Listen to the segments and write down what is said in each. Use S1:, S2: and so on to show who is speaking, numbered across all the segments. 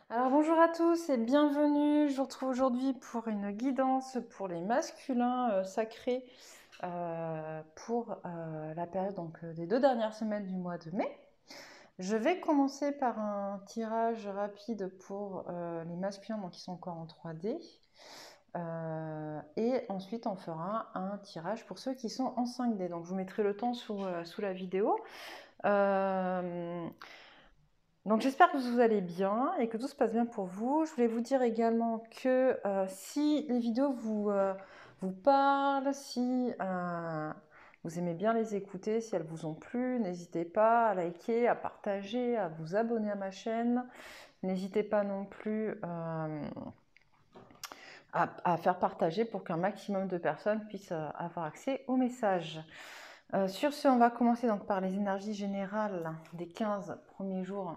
S1: Alors bonjour à tous et bienvenue, je vous retrouve aujourd'hui pour une guidance pour les masculins sacrés pour la période des 2 dernières semaines du mois de mai. Je vais commencer par un tirage rapide pour les masculins qui sont encore en 3D et ensuite on fera un tirage pour ceux qui sont en 5D. Donc je vous mettrai le temps sous la vidéo. Donc j'espère que vous allez bien et que tout se passe bien pour vous. Je voulais vous dire également que si les vidéos vous parlent, si vous aimez bien les écouter, si elles vous ont plu, n'hésitez pas à liker, à partager, à vous abonner à ma chaîne. N'hésitez pas non plus à faire partager pour qu'un maximum de personnes puissent avoir accès aux messages. Sur ce, on va commencer donc par les énergies générales des 15 premiers jours.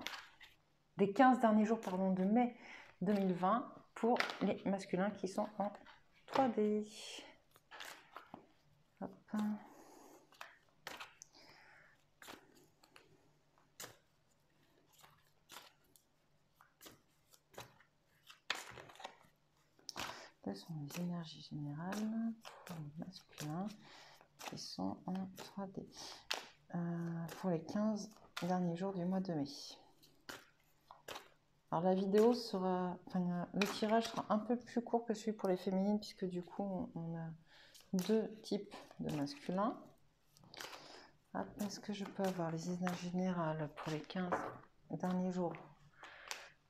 S1: Des 15 derniers jours de mai 2020 pour les masculins qui sont en 3D. Hop. Quelles sont les énergies générales pour les masculins qui sont en 3D pour les 15 derniers jours du mois de mai. Alors la vidéo sera, le tirage sera un peu plus court que celui pour les féminines puisque du coup on a deux types de masculins. Est-ce que je peux avoir les énergies générales pour les 15 derniers jours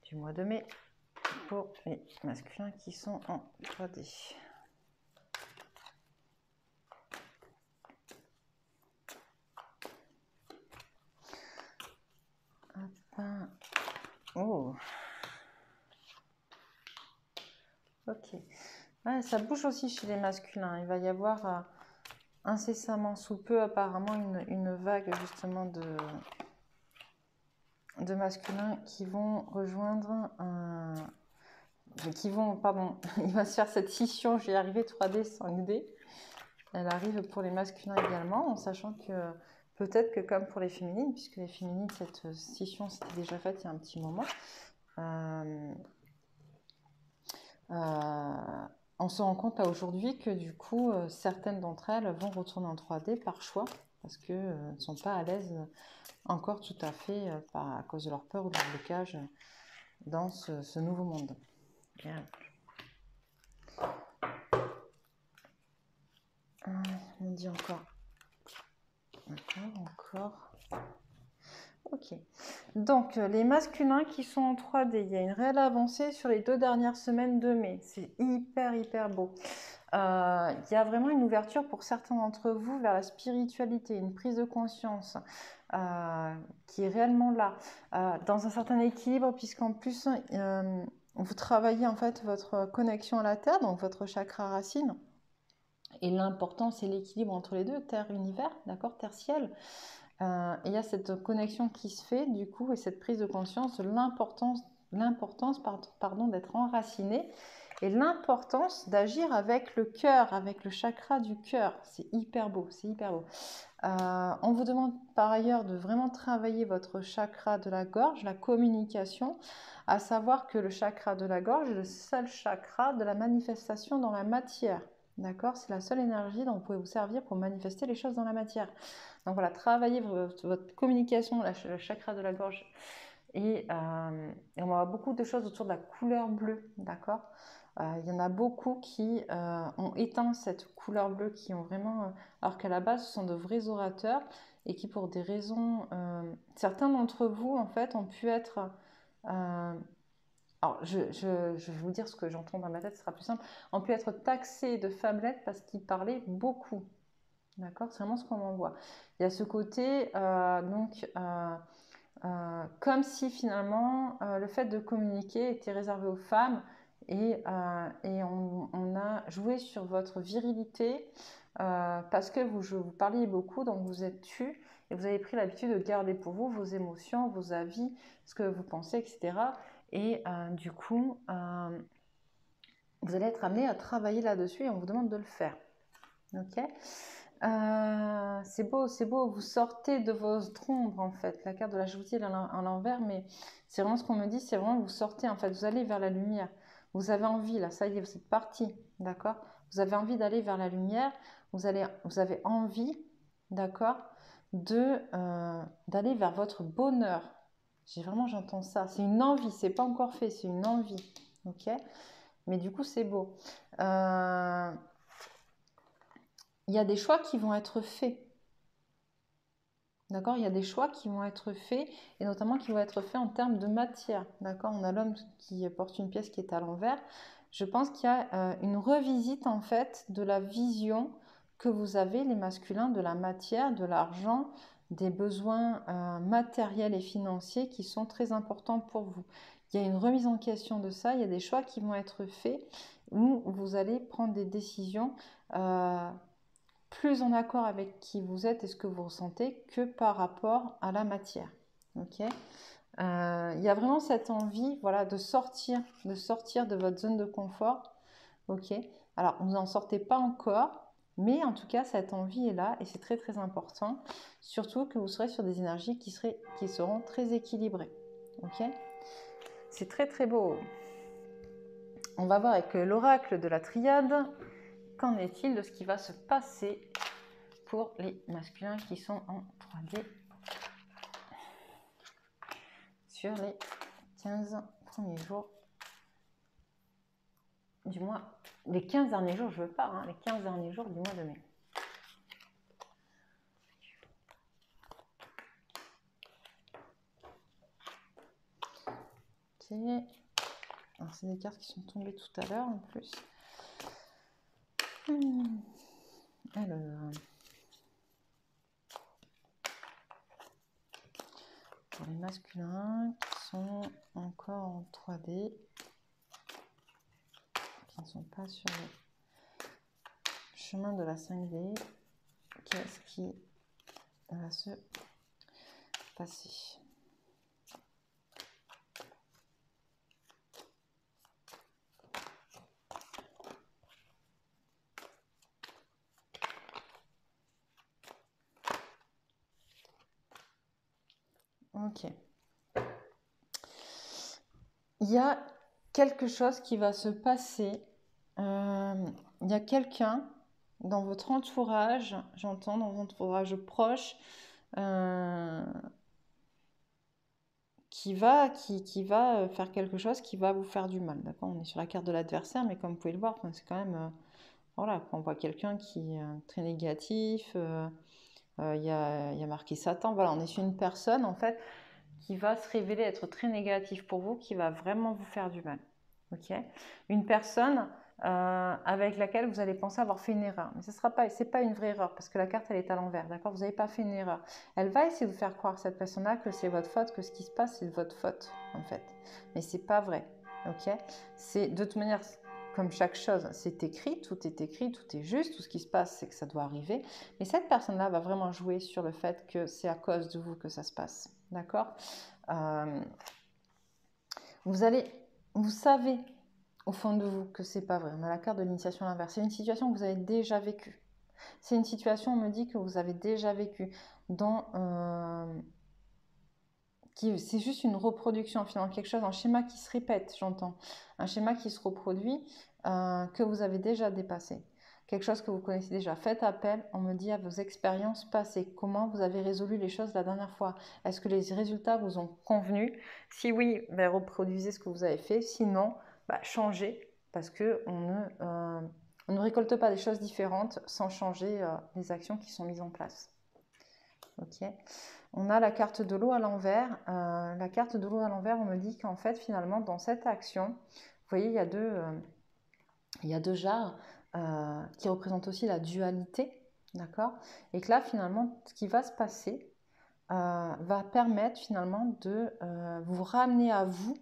S1: du mois de mai pour les masculins qui sont en 3D? Oh, ok. Ouais, ça bouge aussi chez les masculins. Il va y avoir incessamment sous peu apparemment une vague justement de masculins qui vont rejoindre il va se faire cette scission, je vais y arriver 3D, 5D. Elle arrive pour les masculins également, en sachant que peut-être que comme pour les féminines, puisque les féminines, cette scission s'était déjà faite il y a un petit moment, on se rend compte là aujourd'hui que du coup, certaines d'entre elles vont retourner en 3D par choix, parce qu'elles ne sont pas à l'aise encore tout à fait à cause de leur peur ou de leur blocage dans ce nouveau monde. On dit encore. Encore. Ok. Donc, les masculins qui sont en 3D, il y a une réelle avancée sur les 2 dernières semaines de mai. C'est hyper beau. Il y a vraiment une ouverture pour certains d'entre vous vers la spiritualité, une prise de conscience qui est réellement là, dans un certain équilibre, puisqu'en plus, vous travaillez en fait votre connexion à la Terre, donc votre chakra racine. Et l'important, c'est l'équilibre entre les deux, Terre-Univers, d'accord, Terre-Ciel. Et il y a cette connexion qui se fait, du coup, et cette prise de conscience de l'importance d'être enraciné et l'importance d'agir avec le cœur, avec le chakra du cœur. C'est hyper beau, c'est hyper beau. On vous demande par ailleurs de vraiment travailler votre chakra de la gorge, la communication, à savoir que le chakra de la gorge est le seul chakra de la manifestation dans la matière. D'accord? C'est la seule énergie dont vous pouvez vous servir pour manifester les choses dans la matière. Donc voilà, travaillez votre communication, le chakra de la gorge. Et on va avoir beaucoup de choses autour de la couleur bleue, d'accord? Il y en a beaucoup qui ont éteint cette couleur bleue, qui ont vraiment, alors qu'à la base ce sont de vrais orateurs et qui pour des raisons, certains d'entre vous en fait ont pu être, alors je vais vous dire ce que j'entends dans ma tête, ce sera plus simple, ont pu être taxés de faiblesse parce qu'ils parlaient beaucoup, d'accord? C'est vraiment ce qu'on en voit. Il y a ce côté comme si finalement le fait de communiquer était réservé aux femmes et on a joué sur votre virilité parce que vous parliez beaucoup, donc vous êtes tu et vous avez pris l'habitude de garder pour vous vos émotions, vos avis, ce que vous pensez, etc. Et du coup, vous allez être amené à travailler là-dessus et on vous demande de le faire. Ok. C'est beau, vous sortez de votre ombre en fait. La carte de la jalousie elle est à l'envers, mais c'est vraiment ce qu'on me dit, c'est vraiment que vous sortez en fait, vous allez vers la lumière. Vous avez envie, là, ça y est, vous êtes parti, d'accord? Vous avez envie d'aller vers la lumière, vous avez envie, d'accord, d'aller vers votre bonheur. J'entends ça. C'est une envie, c'est pas encore fait, c'est une envie, ok? Mais du coup, c'est beau. Il y a des choix qui vont être faits. D'accord? Il y a des choix qui vont être faits, et notamment qui vont être faits en termes de matière. D'accord? On a l'homme qui porte une pièce qui est à l'envers. Je pense qu'il y a une revisite, en fait, de la vision que vous avez, les masculins, de la matière, de l'argent, des besoins matériels et financiers qui sont très importants pour vous. Il y a une remise en question de ça, il y a des choix qui vont être faits où vous allez prendre des décisions plus en accord avec qui vous êtes et ce que vous ressentez que par rapport à la matière. Ok. Il y a vraiment cette envie, voilà, de sortir de votre zone de confort. Ok. Alors, vous n'en sortez pas encore, mais en tout cas, cette envie est là et c'est très très important. Surtout que vous serez sur des énergies qui seront très équilibrées. Ok. C'est très très beau. On va voir avec l'oracle de la triade. Qu'en est-il de ce qui va se passer pour les masculins qui sont en 3D sur les 15 premiers jours du mois, les 15 derniers jours, je veux pas, hein, les 15 derniers jours du mois de mai. Ok. Alors, c'est des cartes qui sont tombées tout à l'heure en plus. Alors, pour les masculins qui sont encore en 3D, qui ne sont pas sur le chemin de la 5D, qu'est-ce qui va se passer? Ok. Il y a quelque chose qui va se passer. Il y a quelqu'un dans votre entourage, j'entends, dans votre entourage proche, qui va faire quelque chose qui va vous faire du mal. D'accord? On est sur la carte de l'adversaire, mais comme vous pouvez le voir, c'est quand même... voilà, on voit quelqu'un qui est très négatif. Il y a marqué Satan. Voilà, on est sur une personne, en fait, qui va se révéler être très négatif pour vous, qui va vraiment vous faire du mal. Ok? Une personne avec laquelle vous allez penser avoir fait une erreur. Mais c'est pas une vraie erreur, parce que la carte, elle est à l'envers, d'accord? Vous n'avez pas fait une erreur. Elle va essayer de vous faire croire, cette personne-là, que c'est votre faute, que ce qui se passe, c'est de votre faute, en fait. Mais c'est pas vrai, ok? C'est, de toute manière, comme chaque chose, c'est écrit, tout est juste, tout ce qui se passe, c'est que ça doit arriver. Mais cette personne-là va vraiment jouer sur le fait que c'est à cause de vous que ça se passe, d'accord? Vous savez au fond de vous que c'est pas vrai. On a la carte de l'initiation à l'inverse. C'est une situation que vous avez déjà vécue. C'est une situation, on me dit, que vous avez déjà vécue. C'est juste une reproduction, finalement, quelque chose, un schéma qui se répète, j'entends. Un schéma qui se reproduit, que vous avez déjà dépassé. Quelque chose que vous connaissez déjà. Faites appel, on me dit, à vos expériences passées. Comment vous avez résolu les choses la dernière fois? Est-ce que les résultats vous ont convenu? Si oui, ben, reproduisez ce que vous avez fait. Sinon, changez, parce qu'on ne récolte pas des choses différentes sans changer les actions qui sont mises en place. Ok. On a la carte de l'eau à l'envers. La carte de l'eau à l'envers, on me dit qu'en fait, finalement, dans cette action, vous voyez, il y a deux jarres qui représentent aussi la dualité, d'accord? Et que là, finalement, ce qui va se passer va permettre finalement de vous ramener à vous,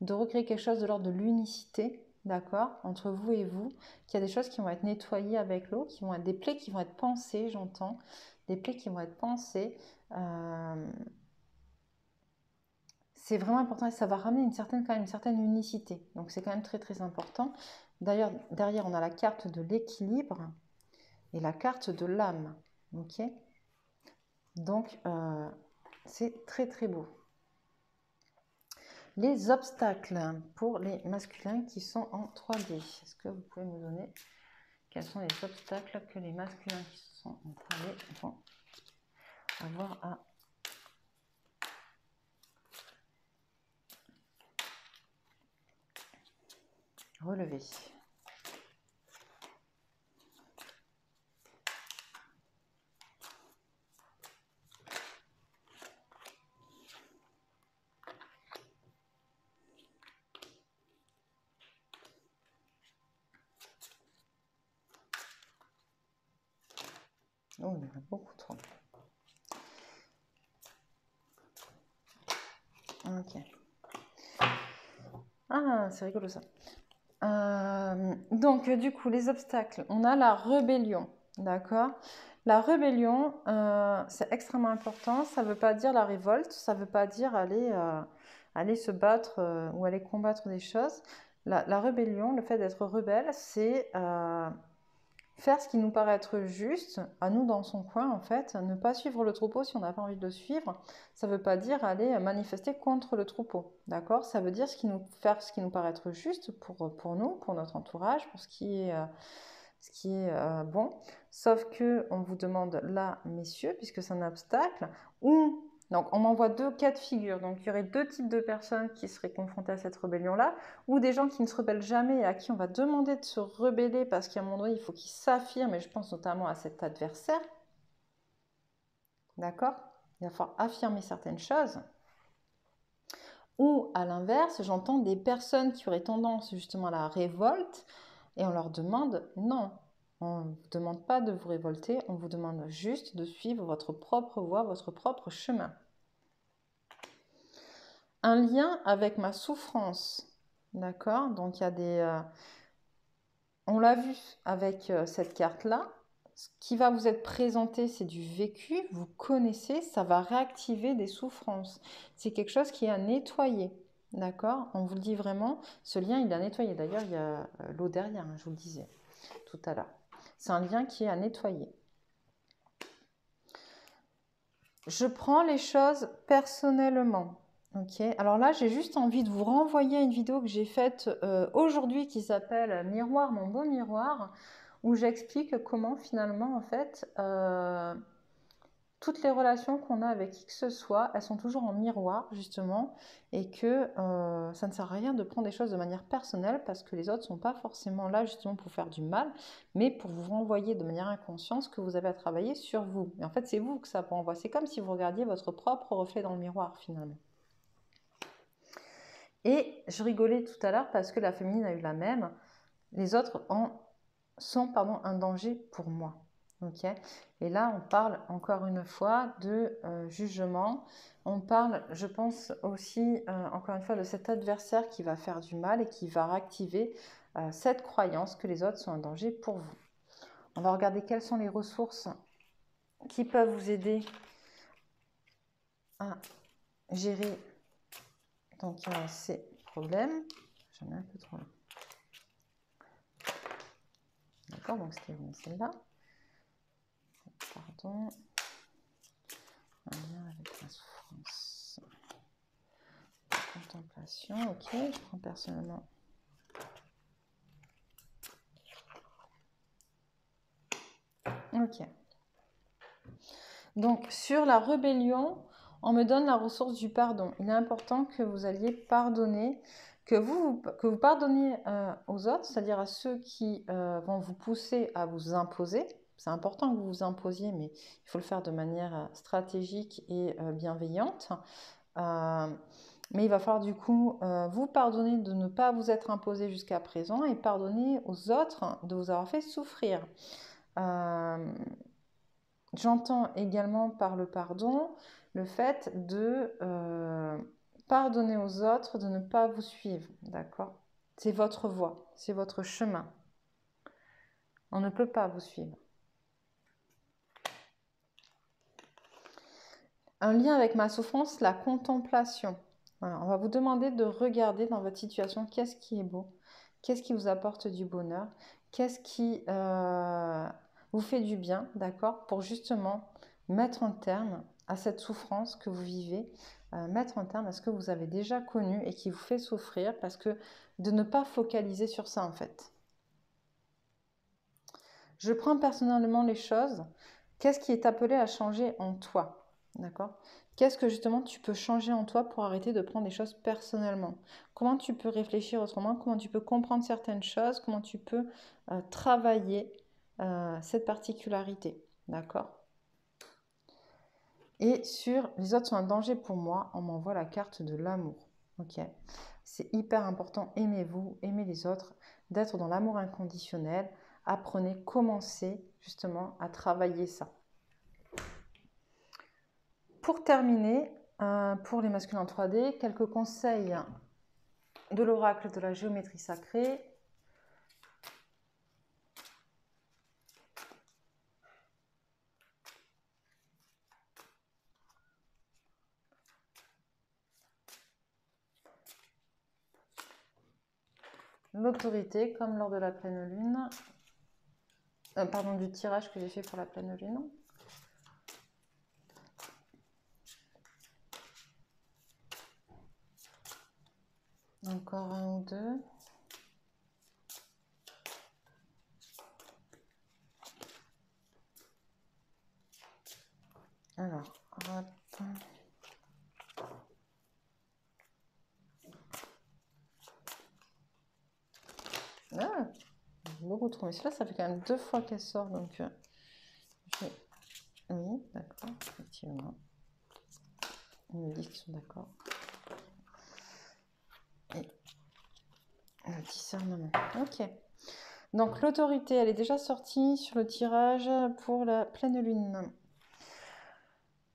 S1: de recréer quelque chose de l'ordre de l'unicité, d'accord, entre vous et vous, qu'il y a des choses qui vont être nettoyées avec l'eau, qui vont être des plaies qui vont être pansées, j'entends, des plaies qui vont être pansées. C'est vraiment important et ça va ramener quand même une certaine unicité. Donc c'est quand même très très important. D'ailleurs, derrière, on a la carte de l'équilibre. et la carte de l'âme. Ok? Donc, c'est très très beau. Les obstacles pour les masculins qui sont en 3D. Est-ce que vous pouvez me donner quels sont les obstacles que les masculins qui sont en 3D vont avoir à relever? Oh, il y en a beaucoup trop. Ok. Ah, c'est rigolo ça. Donc, du coup, les obstacles, on a la rébellion, d'accord? La rébellion, c'est extrêmement important. Ça ne veut pas dire la révolte, ça ne veut pas dire aller se battre ou aller combattre des choses. La rébellion, le fait d'être rebelle, c'est faire ce qui nous paraît être juste, à nous dans son coin en fait, ne pas suivre le troupeau si on n'a pas envie de le suivre. Ça ne veut pas dire aller manifester contre le troupeau, d'accord? Ça veut dire faire ce qui nous paraît être juste pour nous, pour notre entourage, pour ce qui est bon. Sauf que on vous demande là, messieurs, puisque c'est un obstacle, ou donc on m'envoie deux cas de figure. Donc il y aurait deux types de personnes qui seraient confrontées à cette rébellion-là, ou des gens qui ne se rebellent jamais et à qui on va demander de se rebeller parce qu'à un moment donné, il faut qu'ils s'affirment, et je pense notamment à cet adversaire. D'accord? Il va falloir affirmer certaines choses. Ou à l'inverse, j'entends des personnes qui auraient tendance justement à la révolte et on leur demande non. On ne vous demande pas de vous révolter, on vous demande juste de suivre votre propre voie, votre propre chemin. Un lien avec ma souffrance, d'accord? Donc il y a des... on l'a vu avec cette carte-là. Ce qui va vous être présenté, c'est du vécu, vous connaissez, ça va réactiver des souffrances. C'est quelque chose qui est à nettoyer, d'accord? On vous le dit vraiment, ce lien, il est à nettoyer. D'ailleurs, il y a l'eau derrière, hein, je vous le disais tout à l'heure. C'est un lien qui est à nettoyer. Je prends les choses personnellement. Ok. Alors là, j'ai juste envie de vous renvoyer à une vidéo que j'ai faite aujourd'hui qui s'appelle Miroir, mon beau miroir, où j'explique comment finalement, en fait, toutes les relations qu'on a avec qui que ce soit, elles sont toujours en miroir, justement, et que ça ne sert à rien de prendre des choses de manière personnelle parce que les autres ne sont pas forcément là, justement, pour faire du mal, mais pour vous renvoyer de manière inconsciente ce que vous avez à travailler sur vous. Et en fait, c'est vous que ça renvoie. C'est comme si vous regardiez votre propre reflet dans le miroir, finalement. Et je rigolais tout à l'heure parce que la féminine a eu la même. Les autres sont un danger pour moi. Okay. Et là, on parle encore une fois de jugement. On parle, je pense aussi, encore une fois, de cet adversaire qui va faire du mal et qui va réactiver cette croyance que les autres sont un danger pour vous. On va regarder quelles sont les ressources qui peuvent vous aider à gérer donc, ces problèmes. J'en ai un peu trop là. D'accord, donc c'était bon, celle-là. Pardon. Un lien avec la souffrance. Contemplation, ok, je prends personnellement. Ok. Donc, sur la rébellion, on me donne la ressource du pardon. Il est important que vous alliez pardonner, que vous pardonniez aux autres, c'est-à-dire à ceux qui vont vous pousser à vous imposer. C'est important que vous vous imposiez, mais il faut le faire de manière stratégique et bienveillante. Mais il va falloir du coup vous pardonner de ne pas vous être imposé jusqu'à présent et pardonner aux autres de vous avoir fait souffrir. J'entends également par le pardon le fait de pardonner aux autres de ne pas vous suivre, d'accord? C'est votre voie, c'est votre chemin. On ne peut pas vous suivre. Un lien avec ma souffrance, la contemplation. Voilà, on va vous demander de regarder dans votre situation qu'est-ce qui est beau, qu'est-ce qui vous apporte du bonheur, qu'est-ce qui vous fait du bien, d'accord, pour justement mettre un terme à cette souffrance que vous vivez, mettre un terme à ce que vous avez déjà connu et qui vous fait souffrir, parce que de ne pas focaliser sur ça en fait. Je prends personnellement les choses. Qu'est-ce qui est appelé à changer en toi? D'accord? Qu'est-ce que justement tu peux changer en toi pour arrêter de prendre les choses personnellement? Comment tu peux réfléchir autrement? Comment tu peux comprendre certaines choses? Comment tu peux travailler cette particularité? D'accord? Et sur les autres sont un danger pour moi, on m'envoie la carte de l'amour. Ok? C'est hyper important. Aimez-vous, aimez les autres, d'être dans l'amour inconditionnel. Apprenez, commencez justement à travailler ça. Pour terminer, pour les masculins 3D, quelques conseils de l'oracle de la géométrie sacrée. L'autorité, comme lors de la pleine lune. Pardon, du tirage que j'ai fait pour la pleine lune. Encore un ou deux. Alors, hop. Ah, beaucoup trop. Mais celle-là, ça fait quand même 2 fois qu'elle sort. Donc, oui, d'accord, effectivement. Ils me disent qu'ils sont d'accord. Et le discernement. Ok. Donc, l'autorité, elle est déjà sortie sur le tirage pour la pleine lune.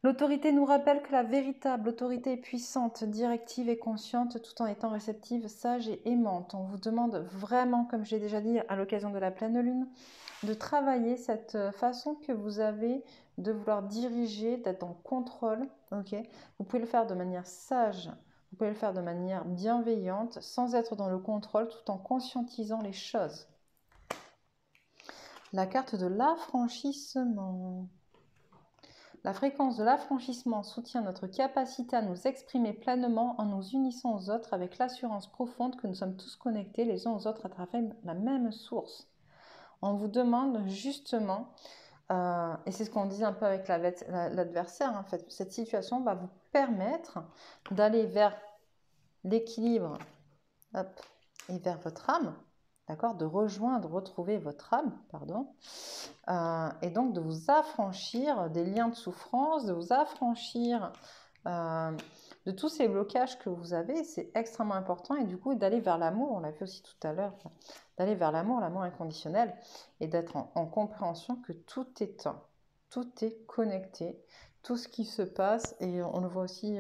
S1: L'autorité nous rappelle que la véritable autorité est puissante, directive et consciente tout en étant réceptive, sage et aimante. On vous demande vraiment, comme j'ai déjà dit à l'occasion de la pleine lune, de travailler cette façon que vous avez de vouloir diriger, d'être en contrôle. Okay, vous pouvez le faire de manière sage, vous pouvez le faire de manière bienveillante, sans être dans le contrôle, tout en conscientisant les choses. La carte de l'affranchissement. La fréquence de l'affranchissement soutient notre capacité à nous exprimer pleinement en nous unissant aux autres avec l'assurance profonde que nous sommes tous connectés les uns aux autres à travers la même source. On vous demande justement, et c'est ce qu'on disait un peu avec l'adversaire, en fait, cette situation va vous permettre d'aller vers l'équilibre et vers votre âme, d'accord, de retrouver votre âme, pardon, et donc de vous affranchir des liens de souffrance, de vous affranchir de tous ces blocages que vous avez. C'est extrêmement important, et du coup d'aller vers l'amour, on l'a vu aussi tout à l'heure, d'aller vers l'amour inconditionnel, et d'être en compréhension que tout est connecté, tout ce qui se passe, et on le voit aussi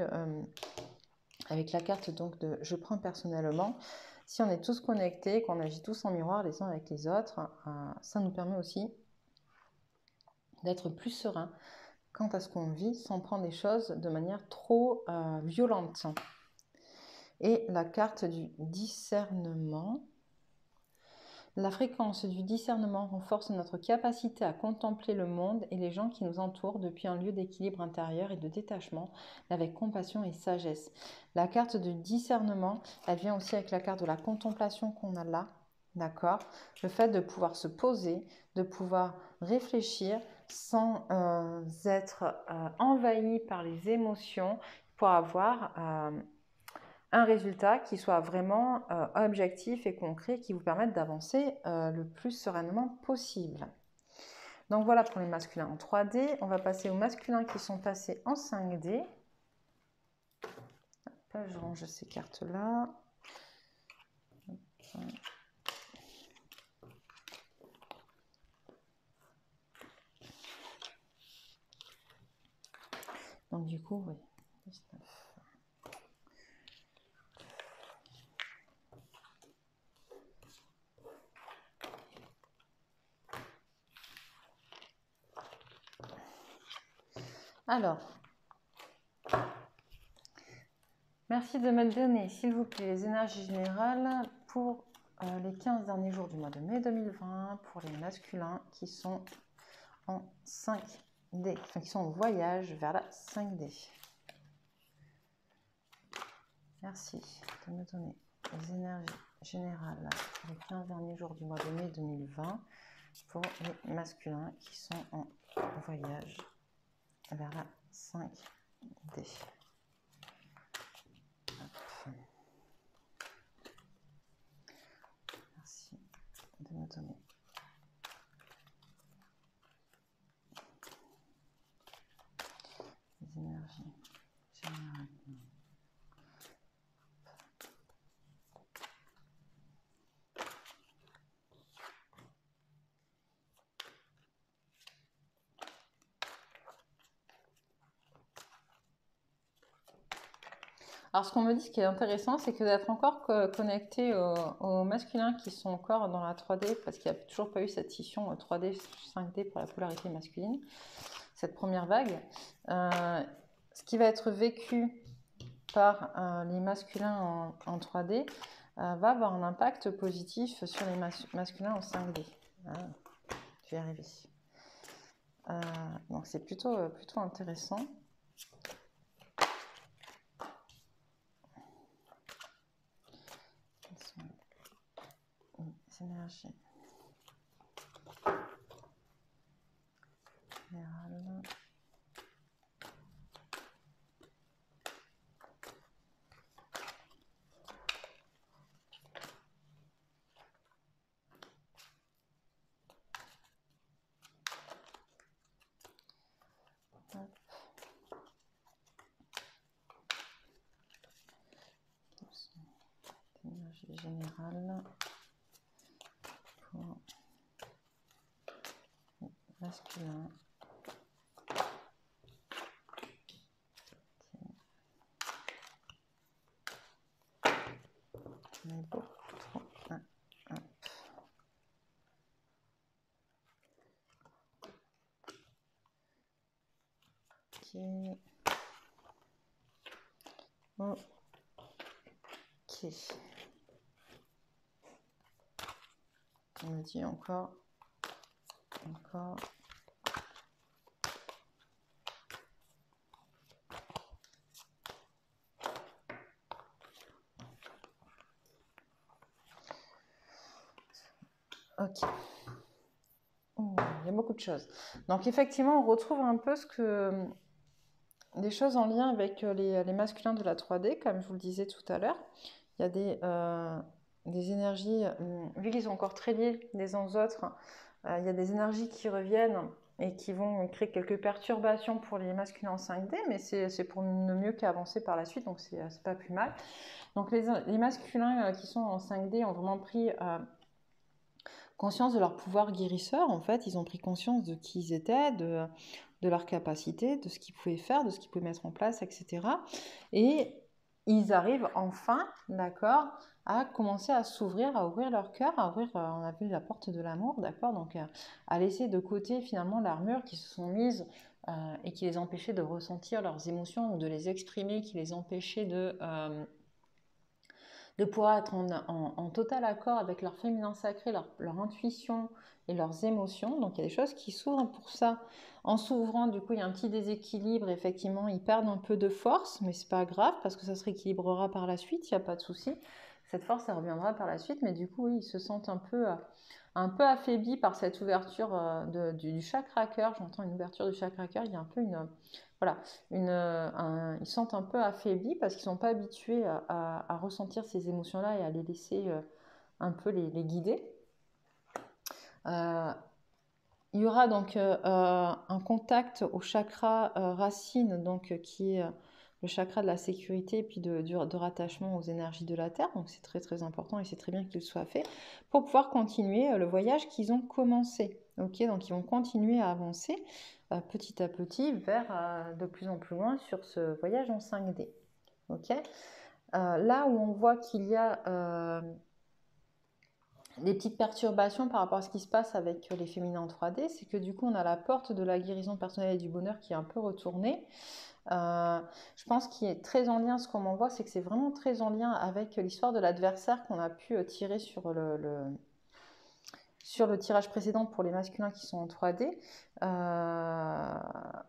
S1: avec la carte donc de je prends personnellement. Si on est tous connectés, qu'on agit tous en miroir les uns avec les autres, ça nous permet aussi d'être plus serein quant à ce qu'on vit, sans prendre les choses de manière trop violente. Et la carte du discernement. La fréquence du discernement renforce notre capacité à contempler le monde et les gens qui nous entourent depuis un lieu d'équilibre intérieur et de détachement, avec compassion et sagesse. La carte de discernement, elle vient aussi avec la carte de la contemplation qu'on a là, d'accord? Le fait de pouvoir se poser, de pouvoir réfléchir sans être envahi par les émotions, pour avoir un résultat qui soit vraiment objectif et concret, qui vous permette d'avancer le plus sereinement possible. Donc voilà pour les masculins en 3D. On va passer aux masculins qui sont passés en 5D. Hop, je range ces cartes-là. Donc du coup, oui. 19. Alors, merci de me donner, s'il vous plaît, les énergies générales pour les 15 derniers jours du mois de mai 2020 pour les masculins qui sont en 5D, enfin qui sont en voyage vers la 5D. Merci de me donner les énergies générales les 15 derniers jours du mois de mai 2020 pour les masculins qui sont en voyage vers la 5D. Merci de me donner les énergies générales. Alors, ce qu'on me dit, ce qui est intéressant, c'est que d'être encore connecté aux masculins qui sont encore dans la 3D, parce qu'il n'y a toujours pas eu cette scission 3D, 5D pour la polarité masculine, cette première vague. Ce qui va être vécu par les masculins en 3D va avoir un impact positif sur les masculins en 5D. Je vais y arriver. Donc, c'est plutôt intéressant. Énergie générale. Énergie générale pour masculin. On est beaucoup trop. Ok. Ok. On me dit encore. Ok. Il y a beaucoup de choses. Donc effectivement, on retrouve un peu des choses en lien avec les masculins de la 3D, comme je vous le disais tout à l'heure. Il y a des énergies, vu qu'ils sont encore très liés les uns aux autres, il y a des énergies qui reviennent et qui vont créer quelques perturbations pour les masculins en 5D, mais c'est pour ne mieux qu'avancer par la suite, donc c'est pas plus mal. Donc les masculins qui sont en 5D ont vraiment pris conscience de leur pouvoir guérisseur, en fait, ils ont pris conscience de qui ils étaient, de leurs capacités, de ce qu'ils pouvaient faire, de ce qu'ils pouvaient mettre en place, etc. Et ils arrivent enfin, d'accord, à commencer à s'ouvrir, à ouvrir leur cœur, à ouvrir, on a vu la porte de l'amour, d'accord, donc à laisser de côté finalement l'armure qui se sont mises et qui les empêchait de ressentir leurs émotions ou de les exprimer, qui les empêchait de pouvoir être en total accord avec leur féminin sacré, leur intuition et leurs émotions. Donc il y a des choses qui s'ouvrent pour ça. En s'ouvrant, du coup, il y a un petit déséquilibre. Effectivement, ils perdent un peu de force, mais c'est pas grave parce que ça se rééquilibrera par la suite, il n'y a pas de souci. Cette force, ça reviendra par la suite, mais du coup, oui, ils se sentent un peu affaiblis par cette ouverture du chakra cœur. J'entends une ouverture du chakra cœur. Il y a un peu voilà, ils se sentent un peu affaiblis parce qu'ils ne sont pas habitués à ressentir ces émotions-là et à les laisser un peu les guider. Il y aura donc un contact au chakra racine, donc qui est le chakra de la sécurité et puis de rattachement aux énergies de la Terre. Donc c'est très très important et c'est très bien qu'il soit fait pour pouvoir continuer le voyage qu'ils ont commencé. Ok, donc ils vont continuer à avancer petit à petit vers de plus en plus loin sur ce voyage en 5D. Ok, là où on voit qu'il y a des petites perturbations par rapport à ce qui se passe avec les féminins en 3D, c'est que du coup on a la porte de la guérison personnelle et du bonheur qui est un peu retournée. Je pense qu'il est très en lien, ce qu'on m'envoie, c'est que c'est vraiment très en lien avec l'histoire de l'adversaire qu'on a pu tirer sur sur le tirage précédent pour les masculins qui sont en 3D,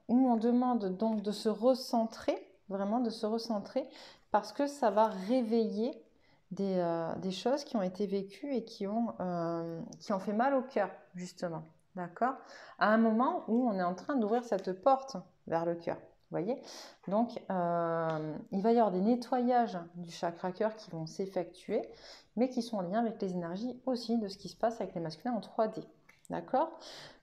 S1: où on demande donc de se recentrer, vraiment de se recentrer, parce que ça va réveiller des choses qui ont été vécues et qui ont fait mal au cœur, justement. D'accord? À un moment où on est en train d'ouvrir cette porte vers le cœur. Vous voyez? Donc, il va y avoir des nettoyages du chakra cœur qui vont s'effectuer, mais qui sont en lien avec les énergies aussi de ce qui se passe avec les masculins en 3D. D'accord?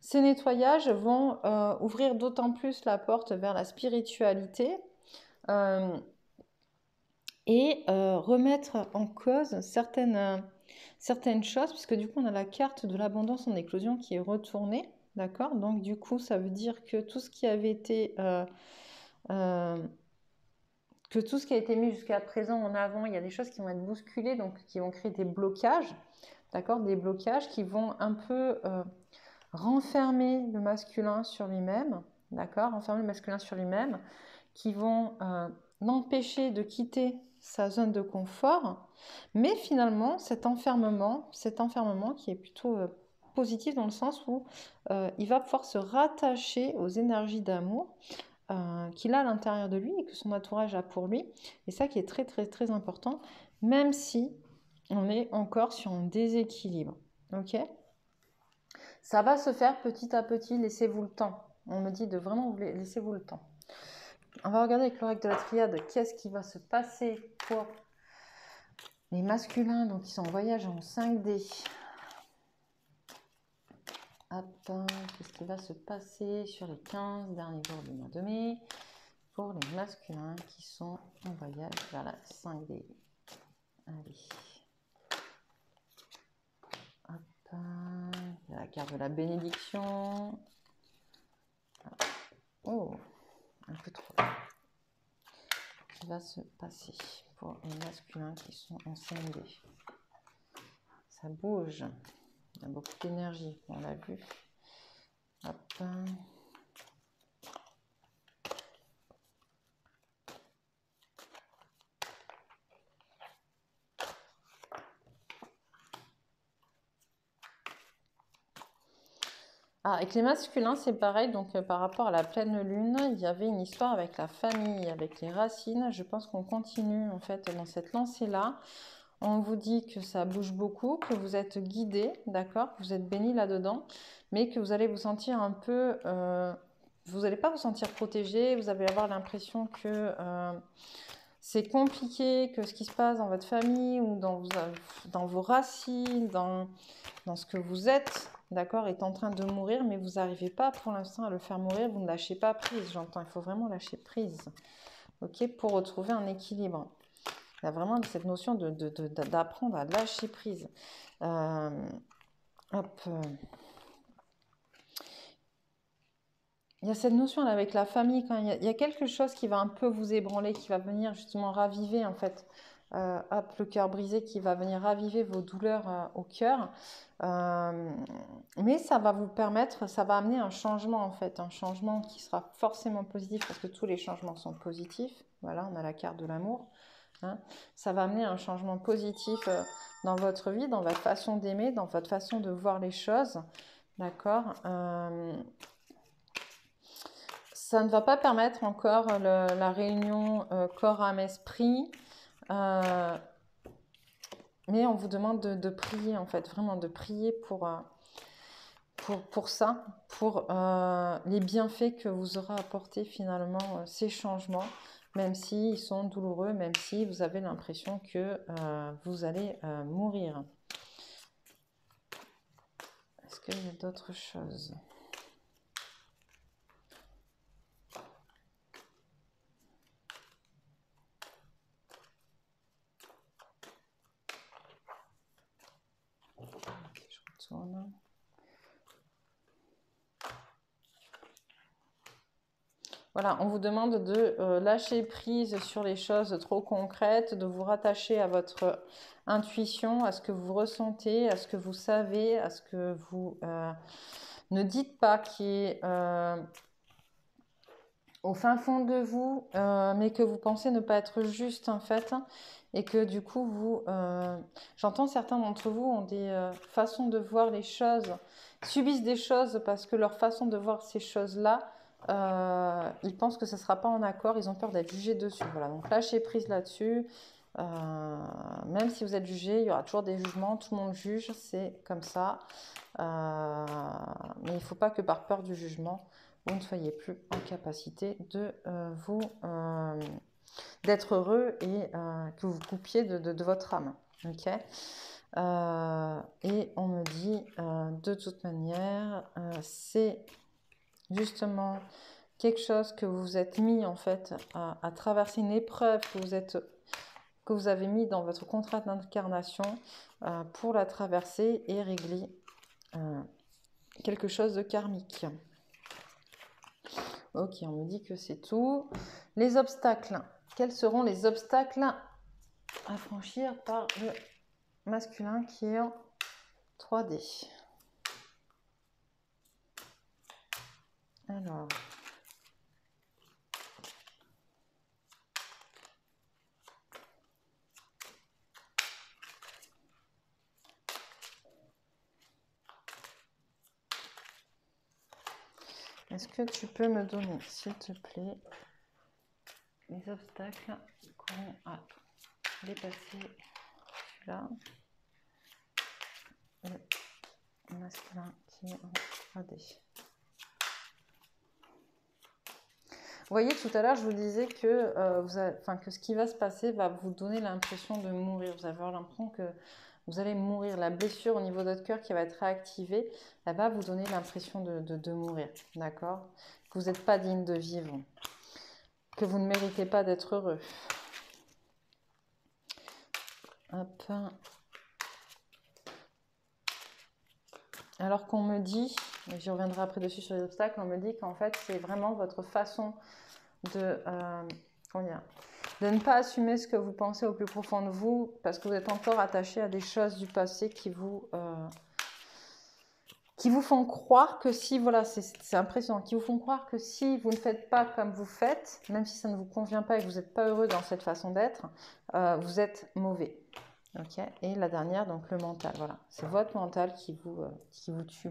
S1: Ces nettoyages vont ouvrir d'autant plus la porte vers la spiritualité et remettre en cause certaines choses, puisque du coup on a la carte de l'abondance en éclosion qui est retournée. D'accord? Donc du coup ça veut dire que tout ce qui avait été mis jusqu'à présent en avant, il y a des choses qui vont être bousculées, donc qui vont créer des blocages, d'accord, des blocages qui vont un peu renfermer le masculin sur lui-même, d'accord, renfermer le masculin sur lui-même, qui vont l'empêcher de quitter sa zone de confort, mais finalement cet enfermement qui est plutôt positif dans le sens où il va pouvoir se rattacher aux énergies d'amour qu'il a à l'intérieur de lui et que son entourage a pour lui. Et ça qui est très très très important, même si on est encore sur un déséquilibre. Ok? Ça va se faire petit à petit, laissez-vous le temps. On me dit de vraiment laissez-vous le temps. On va regarder avec l'oracle de la triade qu'est-ce qui va se passer pour les masculins donc qui sont en voyage en 5D. Hop, qu'est-ce qui va se passer sur les 15 derniers jours du mois de mai pour les masculins qui sont en voyage vers la 5D. Allez. Hop, il y a la carte de la bénédiction. Oh, un peu trop. Qu'est-ce qui va se passer pour les masculins qui sont en 5D? Ça bouge. Il y a beaucoup d'énergie, on l'a vu. Hop. Ah, avec les masculins, c'est pareil. Donc, par rapport à la pleine lune, il y avait une histoire avec la famille, avec les racines. Je pense qu'on continue en fait dans cette lancée-là. On vous dit que ça bouge beaucoup, que vous êtes guidé, d'accord, que vous êtes béni là-dedans, mais que vous allez vous sentir un peu... vous n'allez pas vous sentir protégé, vous allez avoir l'impression que c'est compliqué, que ce qui se passe dans votre famille ou dans vos racines, dans ce que vous êtes, d'accord, est en train de mourir, mais vous n'arrivez pas pour l'instant à le faire mourir, vous ne lâchez pas prise, j'entends, il faut vraiment lâcher prise, ok, pour retrouver un équilibre. Il y a vraiment cette notion d'apprendre à lâcher prise. Hop. Il y a cette notion là avec la famille, quand il y a quelque chose qui va un peu vous ébranler, qui va venir justement raviver en fait, hop, le cœur brisé, qui va venir raviver vos douleurs au cœur. Mais ça va vous permettre, ça va amener un changement en fait, un changement qui sera forcément positif parce que tous les changements sont positifs. Voilà, on a la carte de l'amour. Hein. Ça va amener un changement positif dans votre vie, dans votre façon d'aimer, dans votre façon de voir les choses. D'accord, ça ne va pas permettre encore la réunion corps, âme, esprit. Mais on vous demande de prier, en fait, vraiment de prier pour ça, pour les bienfaits que vous aura apporté finalement ces changements, même s'ils sont douloureux, même si vous avez l'impression que vous allez mourir. Est-ce qu'il y a d'autres choses ? Je retourne. Voilà, on vous demande de lâcher prise sur les choses trop concrètes, de vous rattacher à votre intuition, à ce que vous ressentez, à ce que vous savez, à ce que vous ne dites pas qui est au fin fond de vous, mais que vous pensez ne pas être juste en fait, et que du coup, j'entends certains d'entre vous ont des façons de voir les choses, subissent des choses parce que leur façon de voir ces choses-là, ils pensent que ça ne sera pas en accord, ils ont peur d'être jugés dessus. Voilà, donc lâchez prise là-dessus. Même si vous êtes jugé, il y aura toujours des jugements, tout le monde juge, c'est comme ça. Mais il ne faut pas que par peur du jugement, vous ne soyez plus en capacité de d'être heureux et que vous coupiez de votre âme. Ok. Et on me dit, de toute manière, c'est justement quelque chose que vous êtes mis en fait à traverser, une épreuve que vous avez mis dans votre contrat d'incarnation pour la traverser et régler quelque chose de karmique. Ok, on me dit que c'est tout. Les obstacles. Quels seront les obstacles à franchir par le masculin qui est en 3D? Alors... Est-ce que tu peux me donner, s'il te plaît, les obstacles qu'on a dépassés? Celui-là, le masculin qui est en 3D. Vous voyez, tout à l'heure, je vous disais que, que ce qui va se passer va vous donner l'impression de mourir. Vous allez avoir l'impression que vous allez mourir. La blessure au niveau de votre cœur qui va être réactivée, elle va vous donner l'impression de mourir. D'accord? Que vous n'êtes pas digne de vivre. Que vous ne méritez pas d'être heureux. Hop. Alors qu'on me dit, et j'y reviendrai après dessus sur les obstacles, on me dit qu'en fait, c'est vraiment votre façon de ne pas assumer ce que vous pensez au plus profond de vous, parce que vous êtes encore attaché à des choses du passé qui vous font croire que si, voilà, c'est impressionnant, qui vous font croire que si vous ne faites pas comme vous faites, même si ça ne vous convient pas et que vous n'êtes pas heureux dans cette façon d'être, vous êtes mauvais. Ok. Et la dernière, donc le mental, voilà, c'est votre mental qui vous tue.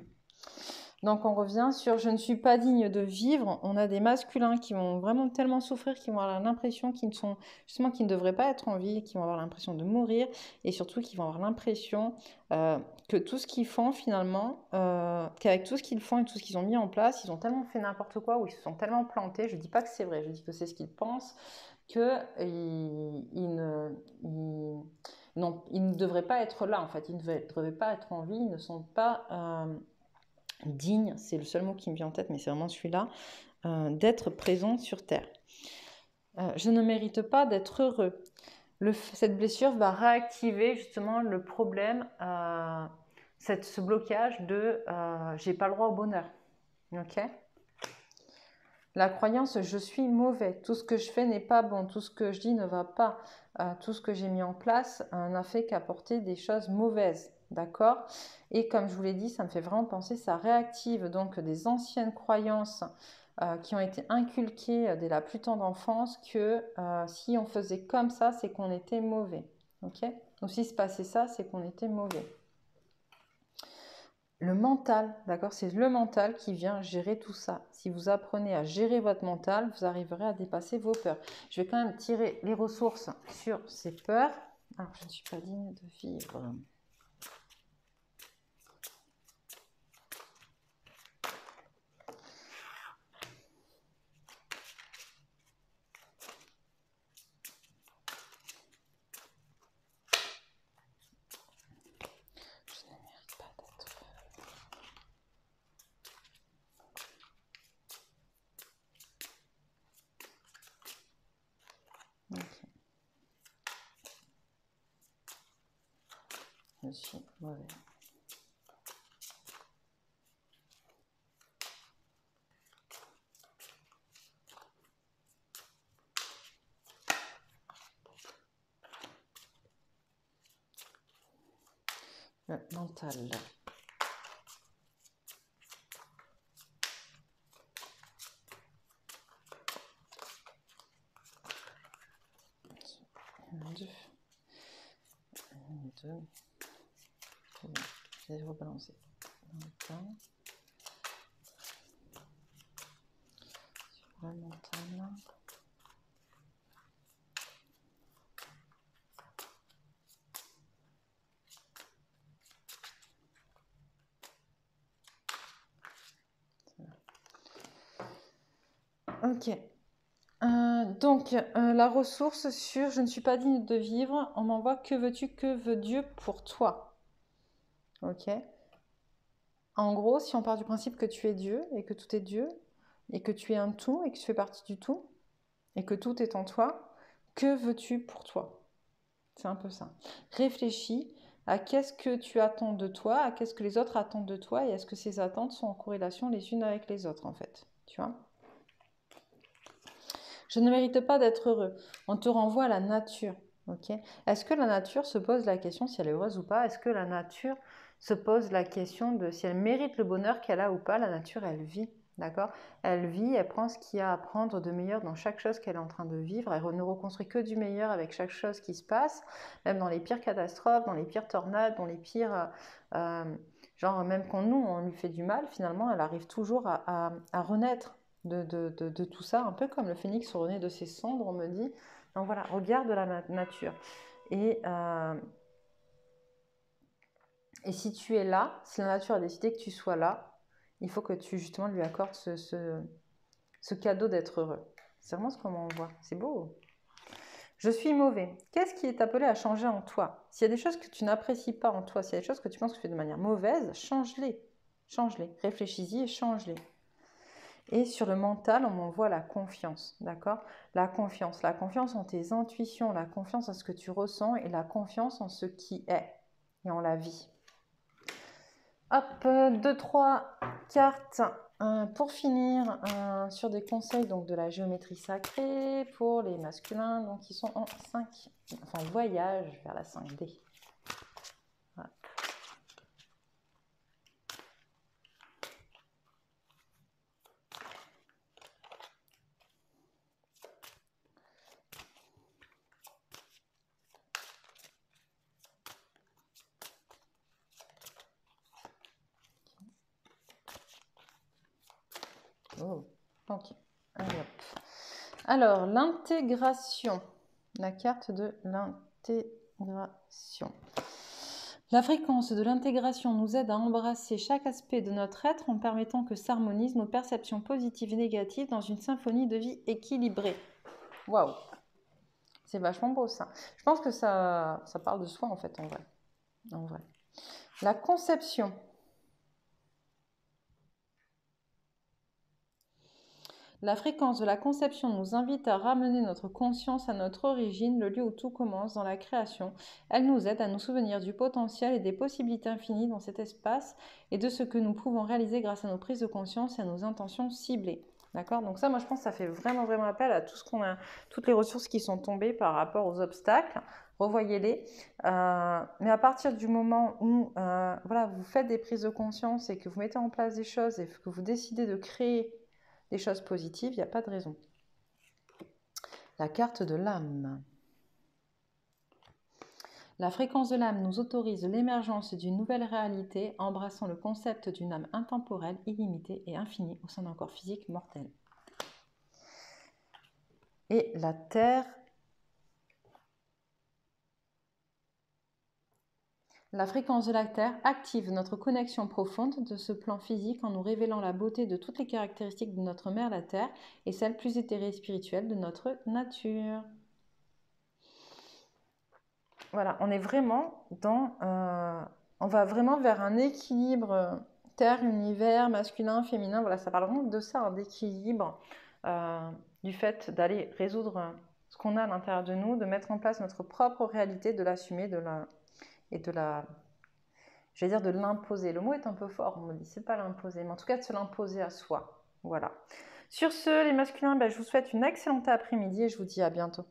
S1: Donc on revient sur je ne suis pas digne de vivre. On a des masculins qui vont vraiment tellement souffrir, qui vont avoir l'impression qu'ils ne devraient pas être en vie, qui vont avoir l'impression de mourir et surtout qui vont avoir l'impression que tout ce qu'ils font finalement, qu'avec tout ce qu'ils font et tout ce qu'ils ont mis en place, ils ont tellement fait n'importe quoi ou ils se sont tellement plantés. Je ne dis pas que c'est vrai, je dis que c'est ce qu'ils pensent, qu'ils ne devraient pas être là en fait, ils ne devraient pas être en vie, ils ne sont pas... digne, c'est le seul mot qui me vient en tête, mais c'est vraiment celui-là, d'être présent sur Terre. Je ne mérite pas d'être heureux. Cette blessure va réactiver justement le problème, ce blocage de j'ai pas le droit au bonheur. Ok ? La croyance je suis mauvais, tout ce que je fais n'est pas bon, tout ce que je dis ne va pas, tout ce que j'ai mis en place n'a fait qu'apporter des choses mauvaises. D'accord? Et comme je vous l'ai dit, ça me fait vraiment penser, ça réactive donc des anciennes croyances qui ont été inculquées dès la plus tendre enfance que si on faisait comme ça, c'est qu'on était mauvais. Ok? Donc s'il se passait ça, c'est qu'on était mauvais. Le mental, d'accord? C'est le mental qui vient gérer tout ça. Si vous apprenez à gérer votre mental, vous arriverez à dépasser vos peurs. Je vais quand même tirer les ressources sur ces peurs. Alors, je ne suis pas digne de vivre. Je suis mauvais. Le mental. Je vais rebalancer dans le temps. Sur la montagne. Ok. Donc, la ressource sur je ne suis pas digne de vivre, on m'envoie que veux-tu, que veut Dieu pour toi? Ok. En gros, si on part du principe que tu es Dieu et que tout est Dieu et que tu es un tout et que tu fais partie du tout et que tout est en toi, que veux-tu pour toi? C'est un peu ça. Réfléchis à qu'est-ce que tu attends de toi, à qu'est-ce que les autres attendent de toi et est-ce que ces attentes sont en corrélation les unes avec les autres en fait. Tu vois? Je ne mérite pas d'être heureux. On te renvoie à la nature. Ok. Est-ce que la nature se pose la question si elle est heureuse ou pas? Est-ce que la nature se pose la question de si elle mérite le bonheur qu'elle a ou pas? La nature, elle vit. D'accord? Elle vit, elle prend ce qu'il y a à prendre de meilleur dans chaque chose qu'elle est en train de vivre. Elle ne reconstruit que du meilleur avec chaque chose qui se passe, même dans les pires catastrophes, dans les pires tornades, dans les pires... genre, même quand nous, on lui fait du mal, finalement, elle arrive toujours à renaître de tout ça, un peu comme le phénix renaît de ses cendres, on me dit. Donc voilà, regarde la nature. Et si tu es là, si la nature a décidé que tu sois là, il faut que tu justement lui accordes ce cadeau d'être heureux. C'est vraiment ce qu'on voit. C'est beau. Je suis mauvais. Qu'est-ce qui est appelé à changer en toi? S'il y a des choses que tu n'apprécies pas en toi, s'il y a des choses que tu penses que tu fais de manière mauvaise, change-les. Change-les. Réfléchis-y et change-les. Et sur le mental, on m'envoie la confiance, d'accord? La confiance en tes intuitions, la confiance en ce que tu ressens et la confiance en ce qui est et en la vie. Hop, 2-3 cartes pour finir sur des conseils donc, de la géométrie sacrée pour les masculins, donc ils sont en 5, enfin voyage vers la 5D. Voilà. Oh, ok. Allez, hop. Alors, l'intégration. La carte de l'intégration. La fréquence de l'intégration nous aide à embrasser chaque aspect de notre être en permettant que s'harmonisent nos perceptions positives et négatives dans une symphonie de vie équilibrée. Waouh! C'est vachement beau ça. Je pense que ça parle de soi en fait, en vrai. En vrai. La conception. La fréquence de la conception nous invite à ramener notre conscience à notre origine, le lieu où tout commence, dans la création. Elle nous aide à nous souvenir du potentiel et des possibilités infinies dans cet espace et de ce que nous pouvons réaliser grâce à nos prises de conscience et à nos intentions ciblées. D'accord? Donc ça, moi, je pense que ça fait vraiment, vraiment appel à tout ce qu'on a, toutes les ressources qui sont tombées par rapport aux obstacles. Revoyez-les. Mais à partir du moment où voilà, vous faites des prises de conscience et que vous mettez en place des choses et que vous décidez de créer des choses positives, il n'y a pas de raison. La carte de l'âme. La fréquence de l'âme nous autorise l'émergence d'une nouvelle réalité, embrassant le concept d'une âme intemporelle, illimitée et infinie au sein d'un corps physique mortel. Et la terre. La fréquence de la Terre active notre connexion profonde de ce plan physique en nous révélant la beauté de toutes les caractéristiques de notre mère la Terre et celles plus éthérées et spirituelles de notre nature. Voilà, on est vraiment dans... on va vraiment vers un équilibre Terre, univers, masculin, féminin. Voilà, ça parle vraiment de ça, d'équilibre, du fait d'aller résoudre ce qu'on a à l'intérieur de nous, de mettre en place notre propre réalité, de l'assumer, et de la... Je vais dire de l'imposer. Le mot est un peu fort, on me dit, c'est pas l'imposer, mais en tout cas de se l'imposer à soi. Voilà. Sur ce, les masculins, je vous souhaite une excellente après-midi et je vous dis à bientôt.